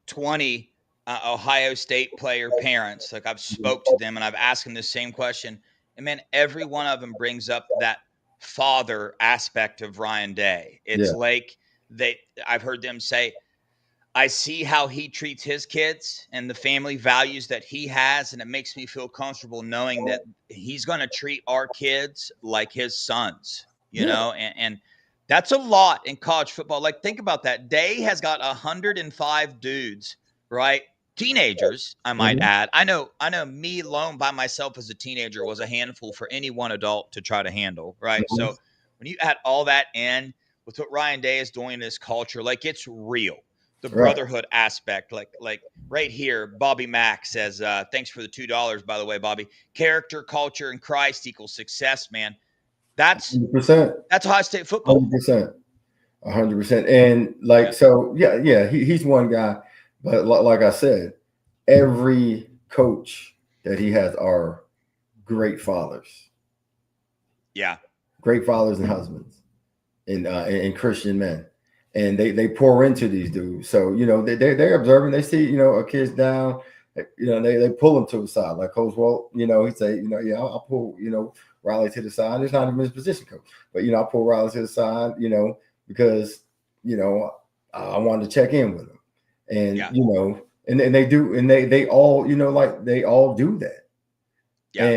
20 Ohio State player parents. Like, I've spoke to them and I've asked them the same question, and man, every one of them brings up that father aspect of Ryan Day. It's like I've heard them say, I see how he treats his kids and the family values that he has, and it makes me feel comfortable knowing that he's going to treat our kids like his sons, and that's a lot in college football. Like, think about that. Day has got 105 dudes, right, teenagers, I might Mhm. add. I know me alone by myself as a teenager was a handful for any one adult to try to handle, right? Mhm. So when you add all that in with what Ryan Day is doing in this culture, like it's real. The Right. brotherhood aspect, like right here, Bobby Mack says, thanks for the $2, by the way, Bobby. Character, culture, and Christ equals success, man. That's 100%. Ohio State football. 100%. 100%. And like, Yeah. so yeah, he's one guy. But like I said, every coach that he has are great fathers, Yeah. great fathers and husbands, and Christian men. And they pour into these dudes. So, they're observing, they see, a kid's down, they pull him to the side. Like Coach Walt, he'd say, yeah, I'll pull, Riley to the side. It's not even his position coach, but I'll pull Riley to the side, because, I wanted to check in with him. And, Yeah. and they do, and they all, like they all do that. Yeah.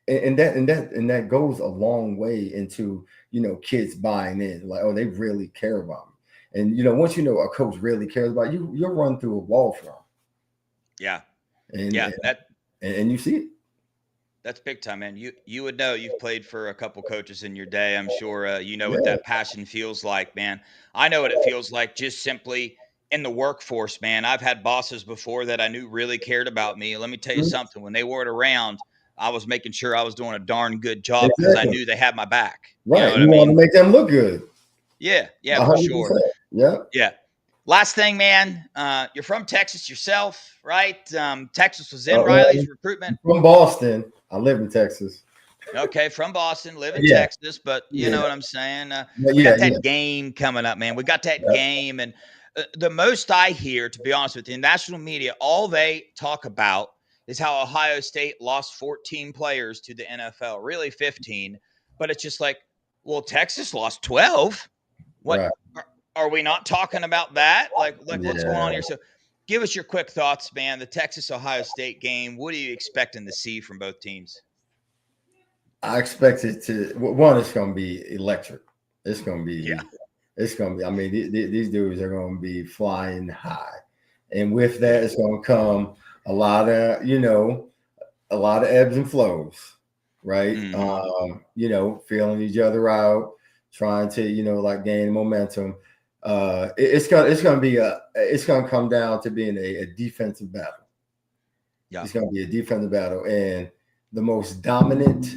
And that goes a long way into, kids buying in, like, oh, they really care about me. And once a coach really cares about you, you'll run through a wall for them. Yeah. And Yeah. and you see it. That's big time, man. You would know. You've played for a couple coaches in your day. I'm sure you know what Yeah. that passion feels like, man. I know what it feels like just simply in the workforce, man. I've had bosses before that I knew really cared about me. Let me tell you Mhm. something. When they weren't around, I was making sure I was doing a darn good job because I Exactly. knew they had my back. You know Right. what You I want to mean? make them look good. Yeah. Yeah, for sure. 100%. Yeah. Yeah. Last thing, man. You're from Texas yourself, right? Texas was in Well, Riley's recruitment. from Boston. I live in Texas. Okay, from Boston, live in Yeah. Texas, but you Yeah. know what I'm saying. But We yeah. got that game coming up, man. We got that Yeah. game, and the most I hear, to be honest with you, in national media, all they talk about is how Ohio State lost 14 players to the NFL, really 15, but it's just like, well, Texas lost 12. What Right. are we not talking about that? Like what's going on Yeah. here? So, give us your quick thoughts, man. The Texas Ohio State game. What are you expecting to see from both teams? I expect it to one. It's going to be electric. It's going to Yeah. be. It's going to be. I mean, these dudes are going to be flying high, and with that, Yeah. it's going to come a lot of a lot of ebbs and flows, right? Mm-hmm. Feeling each other out, trying to like gain momentum. It's gonna come down to being a defensive battle. Yeah. It's gonna be a defensive battle, and the most dominant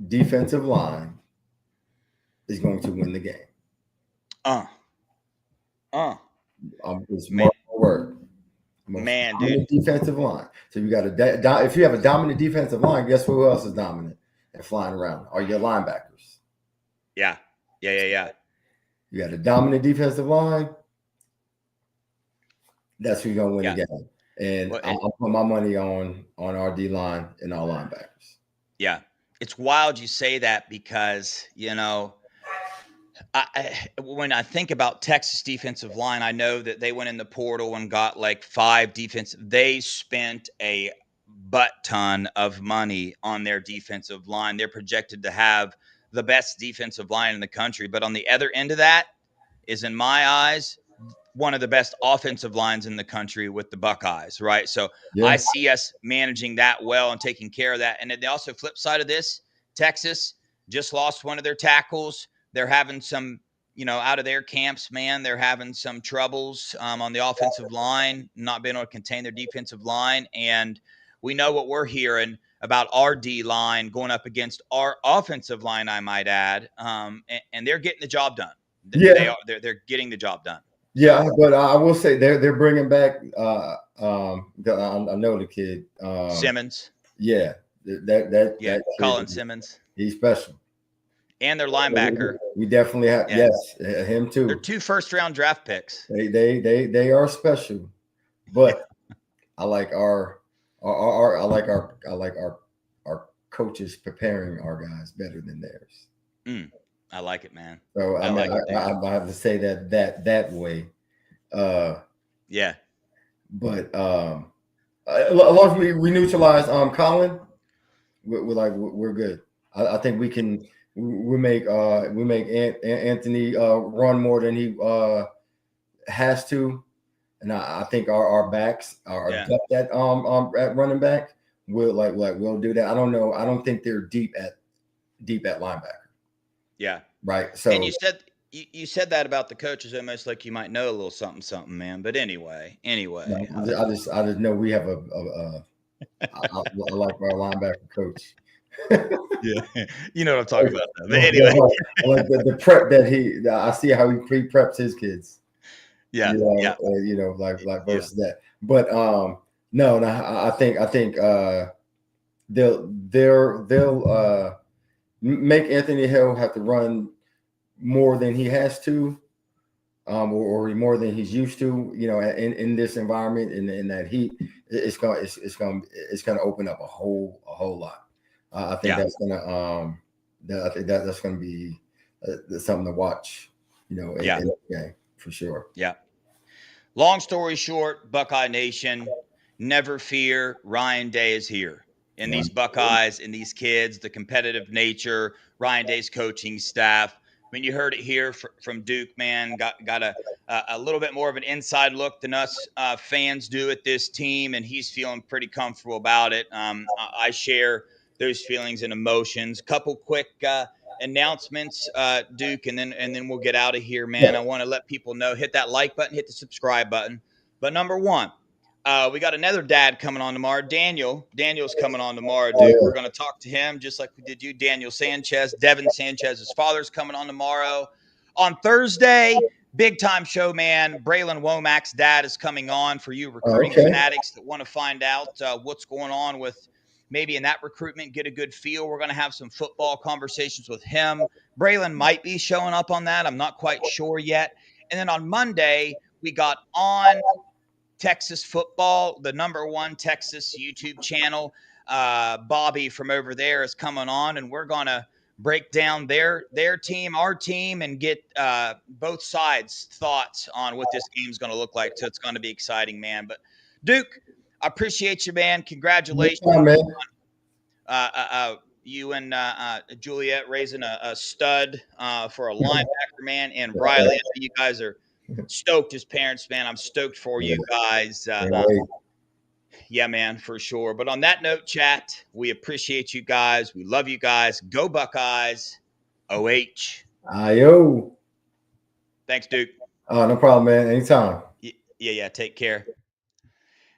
defensive line is going to win the game. Uh. Uh. It's Man, mark my word. Most man, dude. dominant defensive line. So you got if you have a dominant defensive line, guess who else is dominant and flying around? Are your linebackers? Yeah. Yeah. You got a dominant defensive line. That's who's gonna win Yeah. the game. And Well, I'll put my money on our D line and our linebackers. yeah. It's wild you say that because, when I think about Texas defensive line, I know that they went in the portal and got like 5 defensive. They spent a butt ton of money on their defensive line. They're projected to have the best defensive line in the country. But on the other end of that is, in my eyes, one of the best offensive lines in the country with the Buckeyes, right? So I Yeah. see us managing that well and taking care of that. And then the also flip side of this, Texas just lost one of their tackles. They're having some, out of their camps, man, they're having some troubles on the offensive line, not being able to contain their defensive line. And we know what we're hearing about our D line going up against our offensive line, I might add. And they're getting the job done. Yeah. They're getting the job done. Yeah, but I will say they're bringing back. I know the kid. Simmons. Yeah, that Colin kid, Simmons. he's special. And their linebacker. We definitely have Yeah. yes, him too. They're 2 first-round draft picks. They are special, but I like our coaches preparing our guys better than theirs. I like it, man. So I have to say that way. Yeah. But as long as we neutralize Colin, we're good. I think we can. We make Anthony run more than he has to, and I think our backs are Yeah. depth at running back will will do that. I don't know. I don't think they're deep at linebacker. Yeah. Right. So And you said that about the coaches almost like you might know a little something, man. But anyway, no, I just know we have I like our linebacker coach. yeah, you know what I'm talking about. Though. But I anyway, like the prep that I see how he pre-preps his kids. yeah, yeah, Versus that. But no, I think they'll make Anthony Hill have to run more than he has to, or more than he's used to. In this environment, in that heat, it's gonna open up a whole lot. I think that's gonna I think that's gonna be something to watch. In the game for sure. Yeah. Long story short, Buckeye Nation, never fear. Ryan Day is here. And these Buckeyes and these kids, the competitive nature, Ryan Day's coaching staff. I mean, you heard it here from Duke, man. Got a little bit more of an inside look than us fans do at this team, and he's feeling pretty comfortable about it. I share those feelings and emotions. Couple quick announcements, Duke, and then we'll get out of here, man. I want to let people know, hit that like button, hit the subscribe button. But number one, we got another dad coming on tomorrow. Daniel's coming on tomorrow, Duke. We're going to talk to him just like we did you. Daniel Sanchez, Devin Sanchez's father's coming on tomorrow. On Thursday, big time show, man. Braylon Womack's dad is coming on for you recruiting fanatics that want to find out what's going on with maybe in that recruitment, get a good feel. We're going to have some football conversations with him. Braylon might be showing up on that. I'm not quite sure yet. And then on Monday, we got on Texas football, the #1 Texas YouTube channel. Bobby from over there is coming on, and we're going to break down their team, our team, and get both sides' thoughts on what this game's going to look like. So it's going to be exciting, man. But Duke, I appreciate you, man. Congratulations. Man. You and Juliet raising a stud for a linebacker, man. And Riley, I know you guys are stoked as parents, man. I'm stoked for you guys. Yeah, man, for sure. But on that note, chat, we appreciate you guys. We love you guys. Go Buckeyes. OH. Ayo. Thanks, Duke. Oh, no problem, man. Anytime. Yeah. Take care.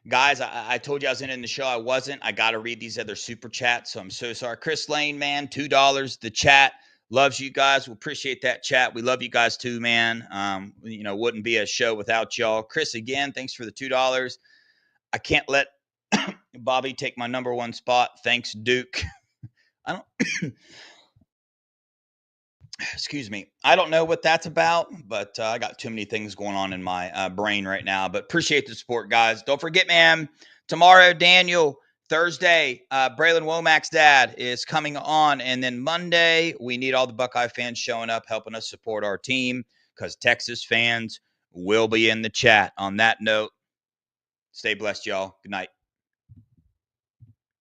Guys, I told you I was in the show. I wasn't. I got to read these other super chats, so I'm so sorry. Chris Lane, man, $2. The chat loves you guys. We appreciate that chat. We love you guys too, man. Wouldn't be a show without y'all. Chris, again, thanks for the $2. I can't let Bobby take my #1 spot. Thanks, Duke. I don't. Excuse me. I don't know what that's about, but I got too many things going on in my brain right now. But appreciate the support, guys. Don't forget, man, tomorrow, Daniel, Thursday, Braylon Womack's dad is coming on. And then Monday, we need all the Buckeye fans showing up, helping us support our team because Texas fans will be in the chat. On that note, stay blessed, y'all. Good night.